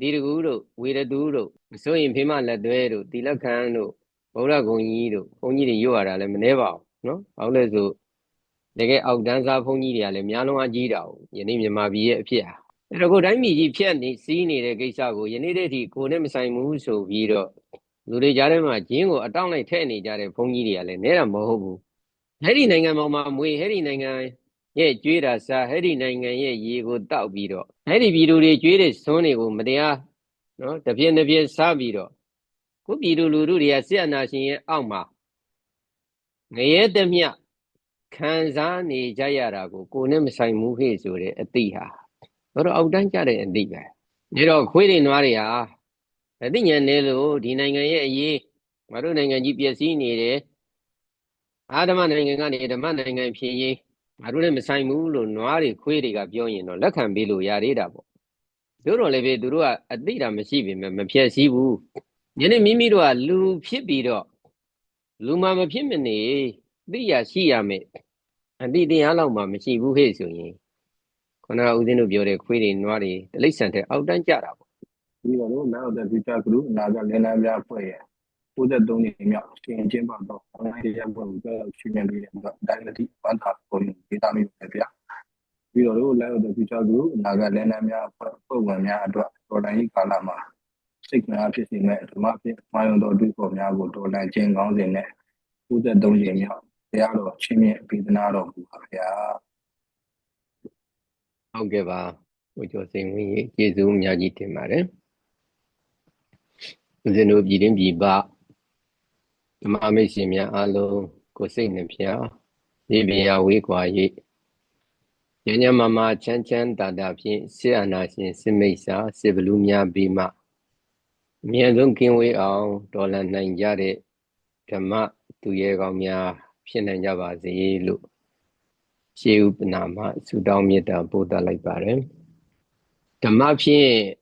Diruguru, Wiraduru, so in Pima Laduero, Tilakano, Ora Gonido, only you are never, no? Always do. They get out dance up only the Alemiano Agida, your name may be a Pia. And a good I mean, Piani, seen it a Gisago, you needed he couldn't say Muso, Viro. Lure Jarema, Jingo, a town like Tenny, Jare Pongidia, Nera Mohobu. Heading Nanga, we heading Nanga. Ye Juda sa Hedi Nanga ye go tau biro. Hedi biru de Jude Sony go Madia, no, the Pian de Pia Sabiro. Could be Luluria Sianashi Alma. Nay them ya. Kanzani Jayarago, Kunem Sai Muhi Sure at Tiha. Or Audanjare and Diga. Nero quitting Maria. I think Nelo, Dinanga ye, Marunanga GPS needed. Adaman the man and P. I don't know Sai Mulu, Noari, Quiddiga, Bioino, Lacan Bilu Yaridabo. Duro leve Dura, a dita massive, Piasibu. Yene Mimiro, Lu Pibido. Luma Pimini, Dia Siame. And did the Alama Massibu Hesu. Kona Udino Biore, Quiddy, Noari, the late center, out than Jarabo. We all know that we talk to Naga Lena player. Put the donny in your skin, Jim, and I have human dignity, one half for you, vitamin. We all know that we talk to Naga Lena program, Rodani Kalama. Signal artist in the market, my own do for Yago, or like Jane Gons in there. Put the donny in your Yaro, Chimney, Pitanado. I'll give a which was saying we Jizum Yagiti Mare. The no didn't be ba. Mamma Simia Alo, Cosin Pia, maybe a week quiet. Yanya Mama Chan Dada Pin, Sianasin, Simesa, Sibilumia Bima. Mian King we all, Dolan Nanjare, Tama, Tuyegomia, Pinanjava, the look. Shiu Nama, Sudamita, Buddha like Barren. Tama Pin.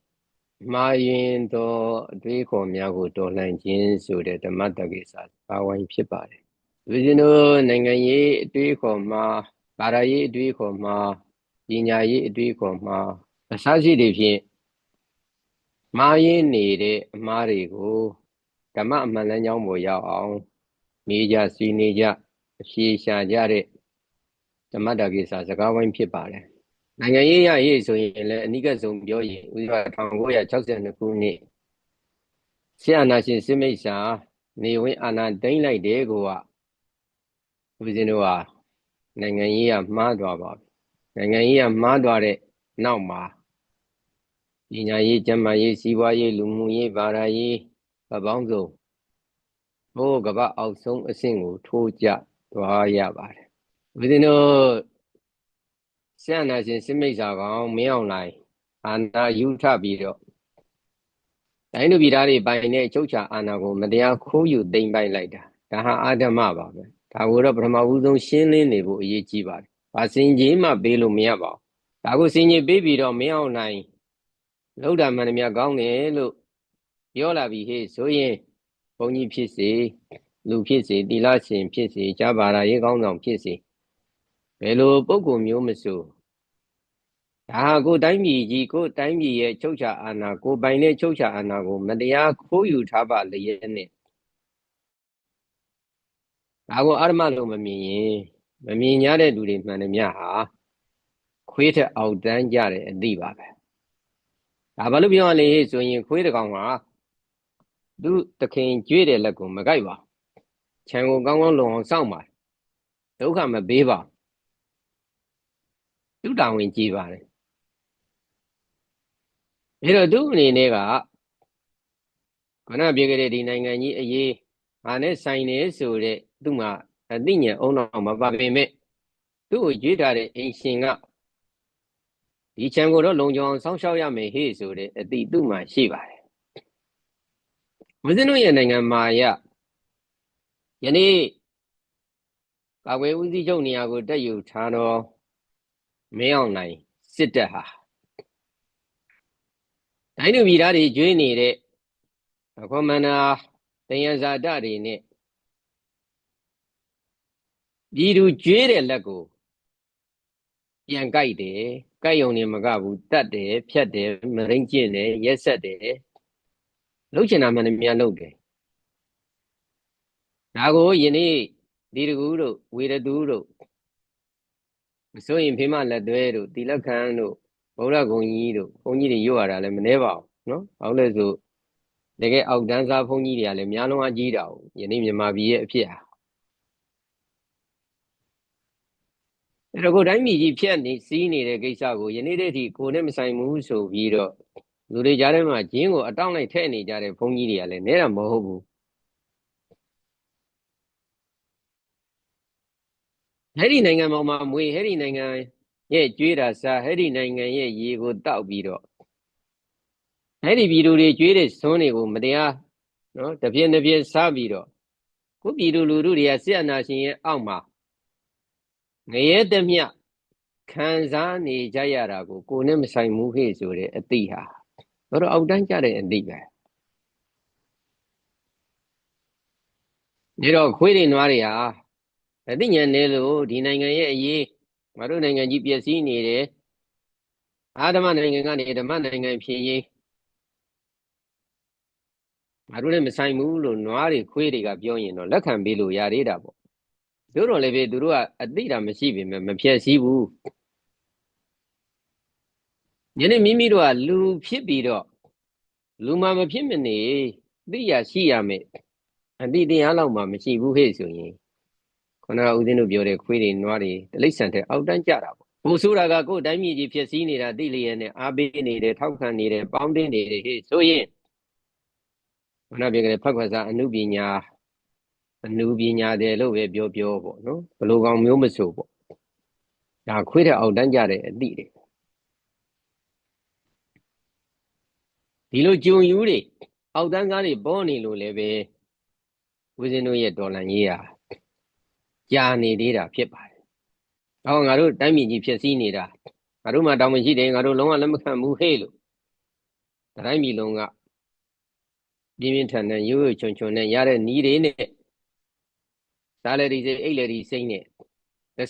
Mayin do Draco Miago Dolan Jin so that the Madagasar, Pawan Pipare. Vizino Nangaye, Draco Ma, Baraye, Draco Ma, Yinaye, Draco Ma, Asaji Devin Mayin needed Marigo, Tama Malanyan Boya, Meja Sinija, Shi Shajare, the Madagasar, the Gawan Pipare. Nangaya is so in Nigasum Joy, we are Tangoya Chosen the Puni. Sianasin Simesa, Newe Anna Daylight Degoa. Within Oa Nangaya Madwa, Nangaya Madware, Nauma. Inaye Jamaye, Siwaye, Lumuye, Varaye, Babongo. Oh, Gaba also a single, Toja, Toaya. Within Sianasin Simesa, Meow Line, and Utah Bido. I know Vidari by Ne Chocha Anago, Madia Koyu Dane by later. Taha Adamaba. Tawura Brahmawudon Shinlin Nebo Yichiba. Passing Jima Belu Miaba. I was in your baby or Meow Line. Loda Manamia Gong, look. Yola be his, so ye. Pony Pissy, Lupisi, Dilasin, Pissy, Jabara, Yegong on Pissy. Hello, Bogo Mumasu. Ah, go dimey, go dimey, Chocha Anna, go by ne Chocha Anna, go, Madia, Koyu Taba, the Yene. I go Armalo Mammy, Mammy Yare do it, Manamia. Quit out than Yare and Diva. Abalubion is when you quit a gong. Do the king Jude Lago Magaiva. Chango Gong long summer. Do come a beaver. Do down in Jiva. You do any nigger. Gonna be good in a ye, and a sign is so that Duma, a dinner owner of my baby. Do you that in sing up? Each and go along John, some show ya may hear so that the Duma Shiva. Within a year, Maya. Yanni, away with the Johnny, I will tell you, Tano. May online, sit there. I know we are a journey. A common things are done in it. You do jail lago. Young guide, ကိုက်ယုံနေမကဘူးတတ်တယ်ဖြတ်တယ်မရင်းကျင့်တယ်ရက်ဆက်တယ်လှုပ်ချင်တာမှန်တယ်များလှုပ်တယ်ဒါကိုယနေ့ဒီတကူတို့ဝေရတူတို့မစိုးရင်ဖေးမလက်သွဲတို့တိလခန်းတို့ဗုဒ္ဓဂုံကြီးတို့ဘုန်းကြီးတွေရွတ်ရတာလည်းမနှဲပါဘူးနော်။ဘာလို့လဲဆိုတကယ်အောက်တန်းစားဘုန်းကြီးတွေကလည်းများလုံးအကြီးတာကိုယနေ့မြန်မာပြည်ရဲ့အဖြစ်ဟာအဲ့တော့ကိုတိုင်းပြည်ကြီးဖြတ်နေစီးနေတဲ့ကိစ္စကိုယနေ့တည်းထိကိုနဲ့မဆိုင်ဘူးဆိုပြီးတော့လူတွေကြားထဲမှာဂျင်းကိုအတောင့်လိုက်ထည့်နေကြတဲ့ဘုန်းကြီးတွေကလည်းနဲတာမဟုတ်ဘူးအဲ့ဒီနိုင်ငံပေါ်မှာမွေအဲ့ဒီနိုင်ငံရဲ့ကြွေးတာစားအဲ့ဒီနိုင်ငံရဲ့ရေကိုတောက်ပြီးတော့အဲ့ဒီပြည်သူတွေကြွေးတဲ့စွန်းတွေကိုမတရားနော်တပြင်းတပြင်းစားပြီးတော့ကိုပြည်သူလူထုတွေကစစ်အာဏာရှင်ရဲ့အောက်မှာငရဲတမျှခံစားနေကြရတာကိုနဲ့မဆိုင်ဘူးခေဆိုတဲ့အတိဟာတော့အောက်တန်းကြတဲ့အတိပဲဒါတော့ခွေးတွေနွားတွေဟာအသိဉာဏ်နဲ့လို့ဒီနိုင်ငံရဲ့အရေးငါတို့နိုင်ငံကြီးပျက်စီးနေတယ်အာဓမ္မနိုင်ငံကနေဓမ္မနိုင်ငံဖြစ်ရေးငါတို့လည်းမဆိုင်ဘူးလို့နွားတွေခွေးတွေကပြောရင်တော့လက်ခံပေးလို့ရသေးတာပေါ့တို့တော့လည်းပဲသူတို့ကအသိတာမရှိပေမဲ့မဖြည့်ဆည်းဘူးယနေ့မိမိတို့ကလူဖြစ်ပြီးတော့လူမှမဖြစ်မနေသိရရှိရမယ်အတိတရားလောက်မှမရှိဘူးဟဲ့ဆိုရင်ခဏဦးဇင်းတို့ပြောတဲ့ခွေးတွေနွားတွေတိရစ္ဆာန်တဲ့အောက်တန်းကြတာပေါ့ဘိုးဆိုတာကကိုယ်တိုင်းပြည်ကြီးဖြစ်စည်းနေတာသိလျက်နဲ့အားပေးနေတယ်ထောက်ခံနေတယ်ပေါင်းတင်နေတယ်ဟဲ့ဆိုရင်ခဏပြောကြတဲ့ဖတ်ခွက်စာအနုပညာတယ်လို့ပဲပြောပေါ့နော်ဘလိုကောင်မျိုးမဆိုပေါ့ဒါခွေးတဲ့အောက်တန်းကြတဲ့အတိတွေဒီလိုကြုံယူတွေအောက်တန်းကားတွေပေါ်နေလို့လည်းပဲဦးဇင်းတို့ရဲ့တော်လန်ကြီးဟာကြာနေသေးတာဖြစ်ပါတယ်။ဟောငါတို့တိုင်းပြည်ကြီးဖြစ်စည်းနေတာငါတို့မှတောင်းမရှိတယ်ငါတို့လုံးဝလက်မခံဘူးဟဲ့လို့တိုင်းပြည်လုံးကပြင်းပြင်းထန်ထန်ရိုးရိုးချွန်ချွန်နဲ့ရတဲ့နီးတွေနဲ့စားလေဒီစိတ်အိတ်လေဒီစိတ်နဲ့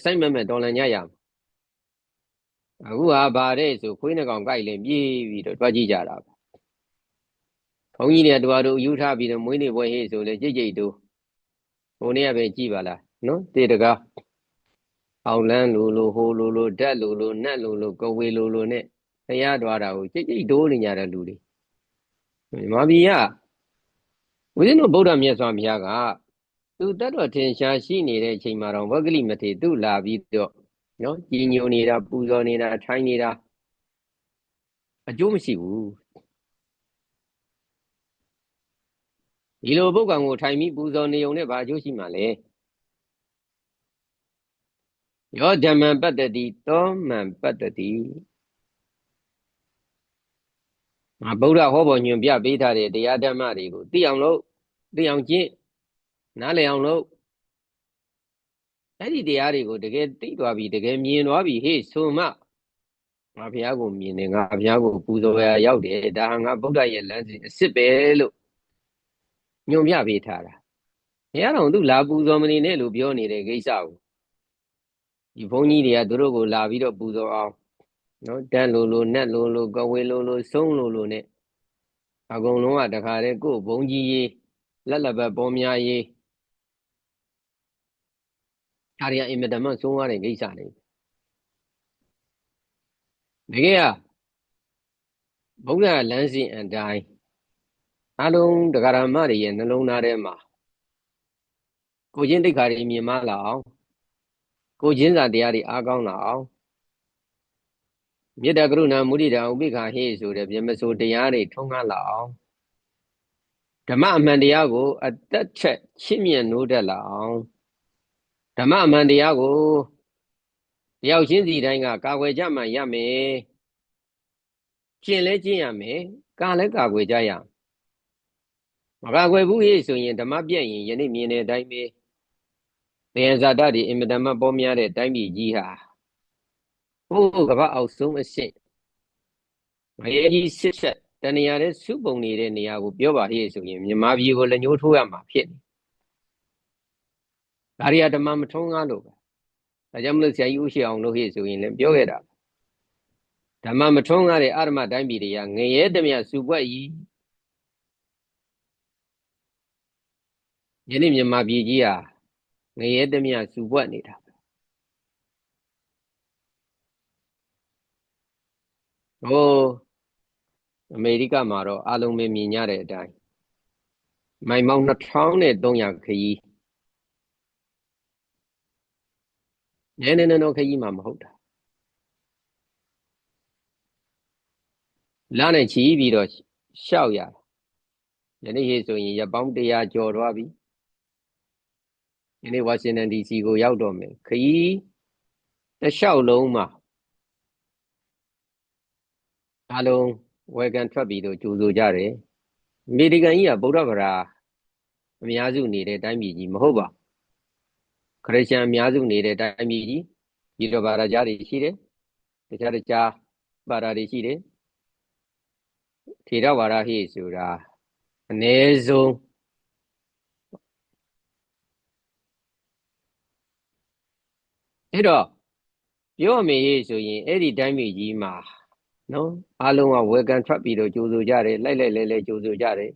စိုက်မဲ့တော်လန်ကြရမှာအခုဟာဗါတဲ့ဆိုခွေးနှကောင်ကြိုက်လဲပြေးပြီးတော့တွားကြည့်ကြတာပဲဘုန်းကြီးတွေတို့တို့ယူထားပြီးတော့မွေးနေ့ပွဲဟေ့ဆိုလေကြိတ်တို့ဟိုနေ့ကပဲကြည့်ပါလားနော်တေတကားအောင်လန်းလိုဟိုလိုဓာတ်လိုနတ်လိုကဝေလိုနဲ့ဖျားသွားတာကိုကြိတ်တိုးနေကြတဲ့လူတွေမာဘီကဦးဇင်းတို့ဗုဒ္ဓမြတ်စွာဘုရားကသူတတ်တော်ထင်ရှားရှိနေတဲ့အချိန်မှာတော့ဝဂ္ဂလိမထေသူလာပြီးတော့နော်ကြီးညိုနေတာပူဇော်နေတာထိုင်နေတာအကျိုးမရှိဘူးဒီလိုပုဂ္ဂံကိုထိုင်ပြီးပူဇော်နေုံနဲ့ဘာအကျိုးရှိမှာလဲယောဓမ္မံပတ္တတိသောမံပတ္တတိဗုဒ္ဓဟောပေါ်ညွှန်ပြပေးထားတဲ့တရားဓမ္မတွေကိုသိအောင်လို့သိအောင်ကျင့်နားလည်အောင်လို့အဲ့ဒီတရားတွေကိုတကယ်သိသွားပြီတကယ်မြင်သွားပြီဟေ့ဆိုမှငါဘုရားကိုမြင်တယ်ငါဘုရားကိုပူဇော်ရရောက်တယ်ဒါငါဗုဒ္ဓရဲ့လမ်းစဉ်အစ်စ်ပဲလို့ညွှန်ပြပေးထားတာဘုရားတော်သူလာပူဇော်မနေနဲ့လို့ပြောနေတဲ့ကိစ္စကိုဒီဘုန်းကြီးတွေကသူတို့ကိုလာပြီးတော့ပူဇော်အောင်နော်တန်းလိုနတ်လိုကဝေလိုဆုံးလိုနဲ့အကုန်လုံးကတခါတည်းကိုယ်ဘုန်းကြီးရေးလက်လက်ပဲပေါ်များရေးအားရအင်မတန်မှဆုံးသွားတဲ့ကိစ္စတွေတကယ်ကဗုဒ္ဓလမ်းစဉ်အတိုင်းအလုံးတရားဓမ္မတွေရဲ့နှလုံးသားထဲမှာကိုချင်းတိတ်ခါတွေမြင်မလာအောင်ကိုချင်းစာတရားတွေအားကောင်းလာအောင်မေတ္တာကရုဏာမုဒိတာဥပိ္ပခာဟိဆိုတဲ့ပြမစိုးတရားတွေထုံးကားလာအောင်ဓမ္မအမှန်တရားကိုအသက်ထက်ချစ်မြတ်နိုးတတ်လာအောင်ဓမ္မအမှန်တရားကိုတယောက်ချင်းစီတိုင်းကကာကွယ်ကြမှရမယ်ကျင့်လဲကျင့်ရမယ်ကာလဲကာကွယ်ကြရမကာကွယ်ဘူးဟိဆိုရင်ဓမ္မပြည့်ရင်ယနေ့မြင်တဲ့အတိုင်းပဲတရားဇာတတွေအင်မတန်မှပေါ်များတဲ့တိုင်းပြည်ကြီးဟာဟိုးကမ္ဘာအောက်ဆုံးအဆင့်မရေကြီးစစ်ဆက်တဏှာတဲ့စုပုံနေတဲ့နေရာကိုပြောပါဟိဆိုရင်မြန်မာပြည်ကိုလက်ညှိုးထိုးရမှာဖြစ်နေဒါရီယာဓမ္မမထုံးကားလို့ပဲဒါကြောင့်မလို့ဆရာကြီးဦးရှိအောင်လို့ဟိဆိုရင်လည်းပြောခဲ့တာ ဓမ္မမထွန်းကားတဲ့အဓမ္မတိုင်းပြည်တွေကငရဲသမျှစုပွက်ဤယနေ့မြန်မာပြည်ကြီးဟာငရဲသမျှစုပွက်နေတာဟိုအမေရိကမှာတော့အလုံးပဲမြင်ကြတဲ့အတိုင်းမိုင်ပေါင်း2300ခရီးနည်းနည်းတော့ခရီးမှမဟုတ်တာလနဲ့ချီပြီးတော့ရှောက်ရယနေ့ဟေ့ဆိုရင်ရက်ပေါင်း100ကျော်သွားပြီယနေ့ဝါရှင်တန် DC ကိုရောက်တော့မယ်ခရီးတစ်လျှောက်လုံးမှာအလုံးဝယ်ကန်ထွက်ပြီးတော့ကြိုးဆိုကြတယ်အမေရိကန်ကြီးကဗုဒ္ဓဘာသာအများစုနေတဲ့တိုင်းပြည်ကြီးမဟုတ်ပါခရစ်ယာန်အများစုနေတဲ့တိုင်းပြည်ကြီးဒီလိုဘာသာကြားတွေရှိတယ်တခြားဘာသာတွေရှိတယ်ထေရဝါဒဟိဆိုတာအနည်းဆုံးအဲ့တော့ပြောရမယ်ဟိဆိုရင်အဲ့ဒီတိုင်းပြည်ကြီးမှာနော်အားလုံးကဝယ်ကန်ထွက်ပြီးတော့ကြိုးဆိုကြတယ်လိုက်လဲကြိုးဆိုကြတယ်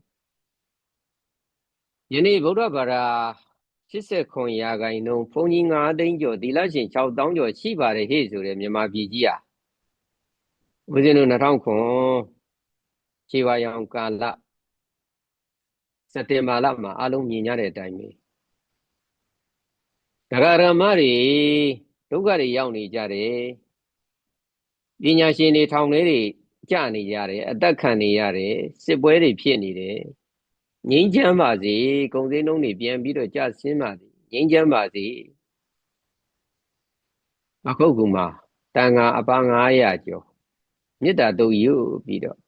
ယနေ့ဗုဒ္ဓဘာသာ89ရာခိုင်နှုန်းဘုန်းကြီး9သိန်းကျော်သီလရှင်6000ကျော်ရှိပါတယ်ဟိဆိုတဲ့မြန်မာပြည်ကြီးဟာဦးဇင်းတို့2009ခြေဝါရောင်ကာလစက်တင်ဘာလမှာအားလုံးမြင်ကြတဲ့အတိုင်းပဲဒကာရမတွေဒုက္ခတွေရောက်နေကြတယ်ပညာရှင်တွေထောင်ထဲတွေကြနေကြတယ်အသက်ခံနေရတယ်စစ်ပွဲတွေဖြစ်နေတယ်ငြိမ်းချမ်းပါစေကုန်စည်နှုန်းတွေပြန်ပြီးတော့ကျဆင်းပါစေငြိမ်းချမ်းပါစေအခုကမှတန်ခါအပါ900ကျော်မေတ္တာတုတ်ယူပြီးတော့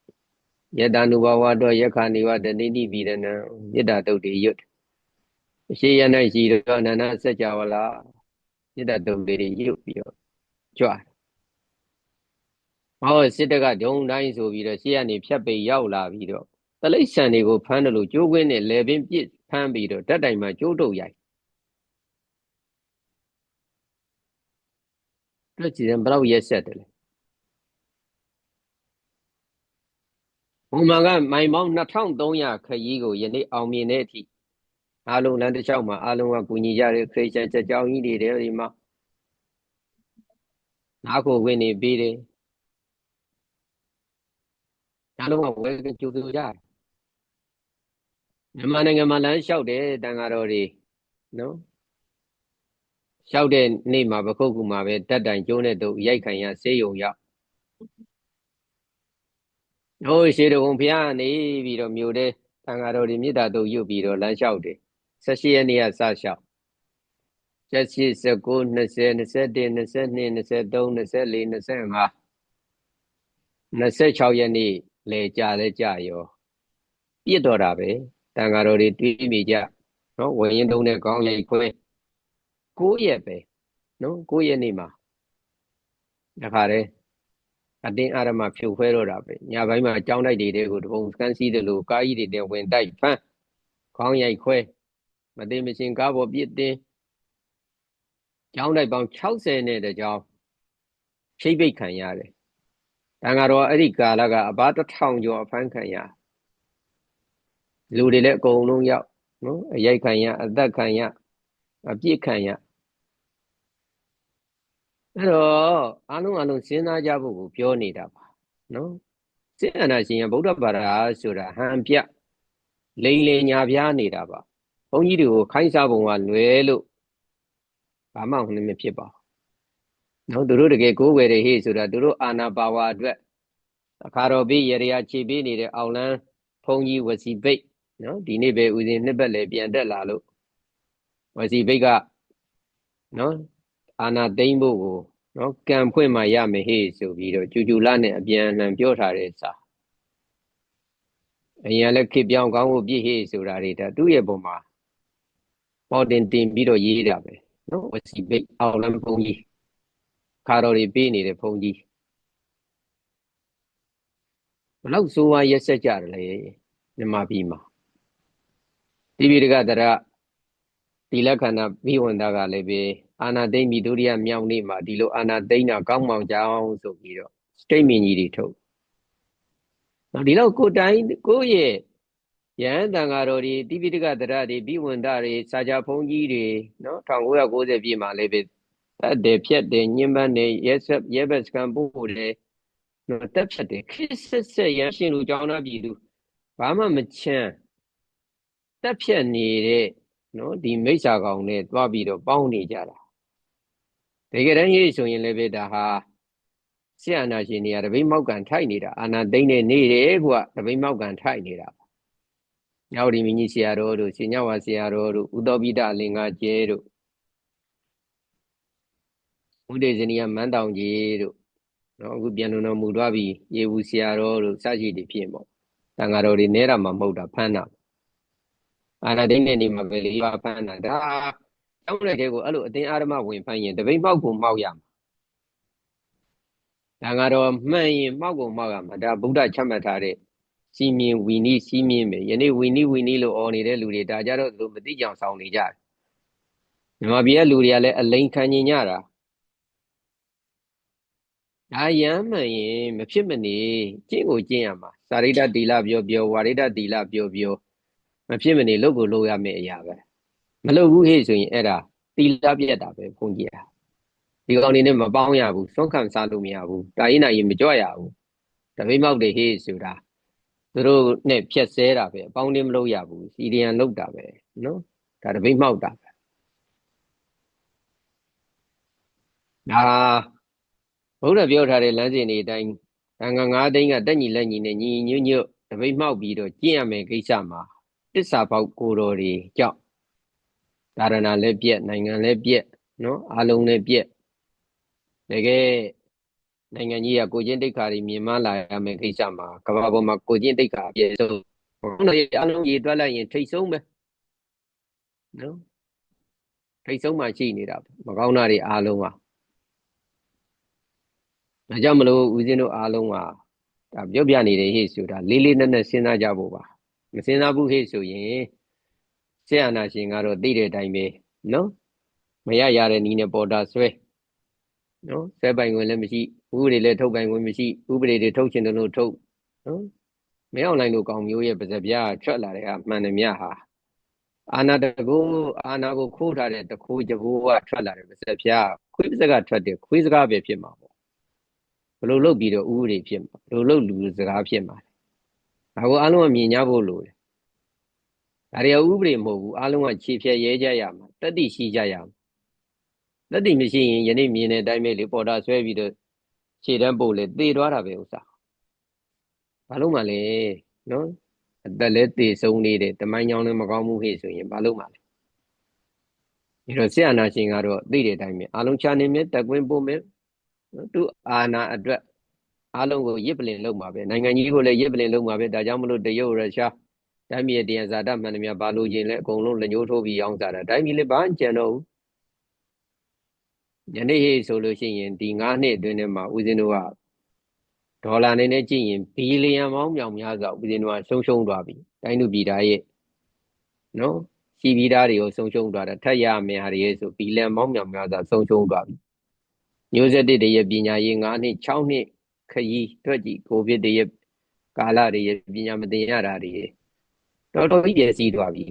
ယတ ानु ဘဝတော်ယက္ခဏိဝတတိတိပိရဏံမေတ္တာတုတ်တွေရွတ်အရှိရ၌ရှိတော့အနန္တစัจ java လာမေတ္တာတုတ်တွေရွတ်ပြီးတော့ကြွဟောစစ်တပ်ကဒုံတိုင်းဆိုပြီးတော့ရှေ့ကနေဖြတ်ပိတ်ရောက်လာပြီးတော့တလိษံတွေကိုဖမ်းတယ်လို့ကြိုးကွင်းနဲ့လေပင်ပြစ်ဖမ်းပြီးတော့ဓာတ်တိုင်မှာကြိုးတုပ်ရိုက်တွက်ကြည့်ရင်ဘယ်လောက်ရက်ဆက်တယ်လဲဘုံမှာကမိုင်ပေါင်း2300ခရီးကိုယနေ့အောင်မြင်တဲ့အထိအားလုံးလမ်းတစ်လျှောက်မှာအားလုံးကကူညီကြတယ်ခရစ်ယာန်ချက်ကြောင်းကြီးတွေဒီမှာနားကိုဝင်နေပြီးတယ်အားလုံးကဝယ်ကြိုးဆိုကြတယ်မြန်မာနိုင်ငံမှာလမ်းလျှောက်တယ်တန်ဃာတော်တွေနော်လျှောက်တဲ့နေ့မှာပခုတ်ကူမှာပဲတက်တိုင်ကျိုးနဲ့တို့ရိုက်ခံရဆေးရုံရောက်ဟိုရှေးတုန်းဘုရားနေပြီးတော့မြို့တဲ့တန်ဃာတော်တွေမေတ္တာတို့ယူပြီးတော့လမ်းလျှောက်တယ်18ရက်နေ့ကစလျှောက်18 19 20 21 22 23 24 25 26ရက်နေ့လေကြာလဲကြာရောပြစ်တော့တာပဲတန်ဃာတော်တွေတွေးမိကြနော်ဝရင်တုံးနဲ့ကောင်းရိုက်ခွဲ9ရက်ပဲနော်9ရက်နေ့မှာတခါတည်းအတင်းအာရမဖြုတ်ခွဲတော့တာပဲညပိုင်းမှာအကြောင်းတိုက်တွေကိုတပုံစကန်စီးတယ်လို့ကားကြီးတွေနဲ့ဝင်တိုက်ဖမ်းခေါင်းရိုက်ခွဲမသိမချင်းကားပေါ်ပြစ်တင်ကြောင်းတိုက်ပေါင်း60နဲ့တကြောင်ချိတ်ပိတ်ခံရတယ်တန်ဃာတော်အဲ့ဒီကာလကအပါ1000ကျော်အဖမ်းခံရလူတွေလည်းအကုန်လုံးရောက်နော်အရိုက်ခံရအသက်ခံရအပြစ်ခံရအဲ့တော့အားလုံးစဉ်းစားကြဖို့ကိုပြောနေတာပါနော်စစ်အာဏာရှင်ဗုဒ္ဓဘာသာဆိုတာဟန်ပြလိန်လင်ညာပြားနေတာပါဘုန်းကြီးတွေကိုခိုင်းစားပုံကလွယ်လို့ဘာမှမဖြစ်ပါဘူးနော်သူတို့တကယ်ကိုးကွယ်တယ်ဟေ့ဆိုတာသူတို့အာဏာပါဝါအတွက်အခါတော်ပြီးရရခြေပေးနေတဲ့အောင်လန်းဘုန်းကြီးဝစီဘိတ်နော်ဒီနေ့ပဲဦးဇင်းနှစ်ပတ်လေပြန်တက်လာလို့ဝစီဘိတ်ကနော်အာဏာသိမ်းဖို့ကိုနော်ကံဖွင့်မှရမယ်ဟေ့ဆိုပြီးတော့ကျူကျူလာနဲ့အပြန်အလှန်ပြောထားတဲ့စာအရင်လည်းခေပြောင်းကောင်းဖို့ပြည့်ဟေ့ဆိုတာတွေဒါသူ့ရဲ့ပုံမှာပေါ်တင်ပြီးတော့ရေးတာပဲနော်ဝစီဘိတ်အောင်လန်းဘုန်းကြီးခါတော်တွေပေးနေတဲ့ဘုန်းကြီးဘလောက်ဆိုးဝါးရက်ဆက်ကြတယ်လေမြန်မာပြည်မှာတိပိဋကတရဒီလက္ခဏာဘိဝန္တာကလည်းပဲအာနာသိမ့်ပြီးဒုတိယမြောက်နေ့မှာဒီလိုအာနာသိမ့်တာကောင်းမောင်ကြောင်းဆိုပြီးတော့ statement ကြီးတွေထုတ်ဒီလောက်ကိုတိုင်းကိုရဲ့ယဟန်တန်ဃာတော်တွေတိပိဋကသရတွေဘိဝန္ဒတွေစာကြဖုံးကြီးတွေနော်1990ပြည့်မှာလည်းပဲတတ်တယ်ဖြတ်တယ်ညှဉ်းပန်းတယ်ရဲဘက်စကန်ပို့တယ်နော်တက်ဖြတ်တယ်ခစ်ဆက်ရရှင်လူကြောင်းသားပြည်သူဘာမှမချမ်းတက်ဖြတ်နေတဲ့နော်ဒီမိစ္ဆာကောင်နဲ့သွားပြီးတော့ပေါင်းနေကြတာတကယ်တမ်းရေးဆိုရင်လည်းပဲဒါဟာဆရာနာရှင်တွေကတပိမောက်ကန်ထိုက်နေတာအာနာသိမ့်နေနေတယ်ကွာတပိမောက်ကန်ထိုက်နေတာညောင်ဒီမင်းကြီးဆရာတော်တို့ရှင်ညဝါဆရာတော်တို့ဥသောပိတအလင်္ကာကျဲတို့ဥဒေဇနီယမန်းတောင်ကြီးတို့နော်အခုပြန်တော်မူသွားပြီရေဘူးဆရာတော်တို့စရှိတွေဖြစ်ပေါ့တန်ဃာတော်တွေနဲတာမှမဟုတ်တာဖမ်းတာအာနာသိမ့်နေနေမှာပဲလေးပါဖမ်းတာဒါကျောင်းတဲ့ကိုအဲ့လိုအတင်းအာရမဝင်ဖမ်းရင်တပိမောက်ကိုမောက်ရမှာတန်ဃာတော်မှန်ရင်မောက်ကိုမောက်ရမှာဒါဗုဒ္ဓချမှတ်ထားတဲ့စီမင်းဝီနီးစီမင်းပဲယနေ့ဝီနီးလို့អော်နေတဲ့လူတွေဒါကြတော့သူမသိကြအောင်ဆောင်နေကြတယ်မြန်မာပြည်ကလူတွေကလည်းအလိန်ခံညင်ကြတာဒါရမ်းမှန်ရင်မဖြစ်မနေကျင့်ကိုကျင့်ရမှာစာရိတ္တတီလပြောဝါရိတ္တတီလပြောမဖြစ်မနေလုပ်ကိုလုပ်ရမယ့်အရာပဲမလုပ်ဘူးဟဲ့ဆိုရင်အဲ့ဒါတီလပြတ်တာပဲဘုန်းကြီးอ่ะဒီကောင်တွေနဲ့မပေါင်းရဘူးစွန့်ခံစားလို့မရဘူးတာရင်နိုင်ရင်မကြွရဘူးတပိမောက်တွေဟဲ့ဆိုတာသူတို့နဲ့ဖြက်ဆဲတာပဲအပေါင်းတင်းမလုပ်ရဘူးစီရီယန်လုပ်တာပဲနော်ဒါတပိမောက်တာပဲဒါဘုရားပြောထားတဲ့လမ်းစဉ်တွေအတိုင်းတန်ခါ9သိန်းကတက်ညီလက်ညီနဲ့ညီညွတ်ညွတ်တပိမောက်ပြီးတော့ကျင့်ရမယ်ကိစ္စမှာတစ္ဆာပေါက်ကိုတော်တွေကြောင့်ဒါရဏလည်းပြက်နိုင်ငံလည်းပြက်နော်အလုံးလည်းပြက်တကယ်နိုင်ငံကြီးကကိုချင်းတိတ်ခါတွေမြင်မလာရမယ်ကိစ္စမှာကမ္ဘာပေါ်မှာကိုချင်းတိတ်ခါအပြည့်စုံအလုံးကြီးတွက်လိုက်ရင်ထိတ်ဆုံးပဲနော်ထိတ်ဆုံးမှရှိနေတာမကောင်းတာတွေအားလုံးပါဒါကြောင့်မလို့ဦးဇင်းတို့အားလုံးကဒါပြောပြနေတယ်ဟဲ့ဆိုတာလေးနက်နက်စဉ်းစားကြဖို့ပါမစဉ်းစားဘူးဟဲ့ဆိုရင်ဆရာနာရှင်ကတော့သိတဲ့အတိုင်းပဲနော်မရတဲ့နည်းနဲ့ပေါ်တာဆွဲနော်ဆွဲပိုင်ဝင်လည်းမရှိဥပဒေလည်းထုတ်ပိုင်ဝင်မရှိဥပဒေတွေထုတ်ချင်တယ်လို့ထုတ်နော်မရောက်နိုင်လို့ကောင်မျိုးရဲ့ပါဇက်ပြားထွက်လာတဲ့ဟာမှန်တယ်မြဟာအာနာတကူအာနာကိုခိုးထားတဲ့တခိုးကြဘိုးကထွက်လာတဲ့ပါဇက်ပြားခွေးပါဇက်ကထွက်တဲ့ခွေးစကားပဲဖြစ်မှာပေါ့ဘယ်လိုလုပ်ပြီးတော့ဥပဒေဖြစ်မှာဘယ်လိုလုပ်လူစကားဖြစ်မှာဒါကိုအားလုံးကမြင်ကြဖို့လိုတယ်ဒါတွေကဥပဒေမဟုတ်ဘူးအားလုံးကခြေဖြတ်ရဲကြရမှာတတိရှိကြရမှာတတိမရှိရင်ယနေ့မြင်တဲ့အတိုင်းပဲလေပေါ်တာဆွဲပြီးတော့ခြေတန်းပို့လေသေသွားတာပဲဥစ္စာဘာလို့မှလဲနော်အသက်လည်းသေဆုံးနေတယ်တမိုင်းကြောင်းလည်းမကောင်းဘူးဟဲ့ဆိုရင်ဘာလို့မှလဲဒီတော့ဆရာနာရှင်ကတော့သိတဲ့အတိုင်းပဲအားလုံးချာနေမြဲတက်ကွင်းပို့မယ်သူအာနာအတွက်အားလုံးကိုရစ်ပလင်လုပ်မှာပဲနိုင်ငံကြီးကိုလည်းရစ်ပလင်လုပ်မှာပဲဒါကြောင့်မလို့တရုတ်ရုရှားတိုင်းပြည်တရားဇာတမှန်သမျှဘာလို့ခြင်းလဲအကုန်လုံးလက်ညှိုးထိုးပြီးရောင်းစားတာတိုင်းပြည်လည်းဘာကြံတော့ဘူးယနေ့ဟေ့ဆိုလို့ရှိရင်ဒီ9နှစ်အတွင်းထဲမှာဦးဇင်းတို့ကဒေါ်လာနဲ့ကြည့်ရင်ဘီလီယံပေါင်းမြောင်များစွာဦးဇင်းတို့ကရှုံးသွားပြီတိုင်းသူပြည်သားရဲ့နော်စီပြည်သားတွေကိုဆုံးရှုံးသွားတာထက်ရမယ်ဟာတွေရဲ့ဆိုဘီလီယံပေါင်းမြောင်များစွာဆုံးရှုံးသွားပြီမျိုးဆက်တွေရဲ့ပညာရေး9နှစ်6နှစ်ခရီးတွက်ကြည့်ကိုဗစ်တွေရဲ့ကာလတွေရဲ့ပညာမသင်ရတာတွေတော်တော်ကြီးပျက်စီးသွားပြီ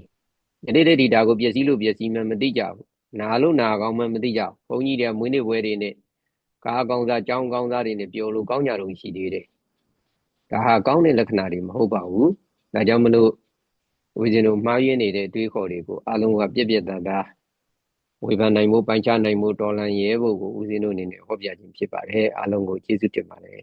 ယနေ့တည်းဒီဒါကိုပျက်စီးလို့ပျက်စီးမှမသိကြဘူးနာလို့နာကောင်းမှမသိကြဘူးဘုန်းကြီးတွေကမွေးနေ့ပွဲတွေနဲ့ကားကောင်းစားကြောင်းကောင်းစားတွေနဲ့ပြောလို့ကောင်းကြတော့ရှိသေးတယ်ဒါဟာကောင်းတဲ့လက္ခဏာတွေမဟုတ်ပါဘူးဒါကြောင့်မလို့ဦးဇင်းတို့မှားယွင်းနေတဲ့အတွေးခေါ်တွေကိုအလုံးကပြက်ပြက်တန်းတန်းဝေဖန်နိုင်မှုပိုင်းခြားနိုင်မှုတော်လှန်ရဲဖို့ကိုဦးဇင်းတို့အနေနဲ့ဟောပြခြင်းဖြစ်ပါတယ်အလုံးကိုကျေးဇူးတင်ပါတယ်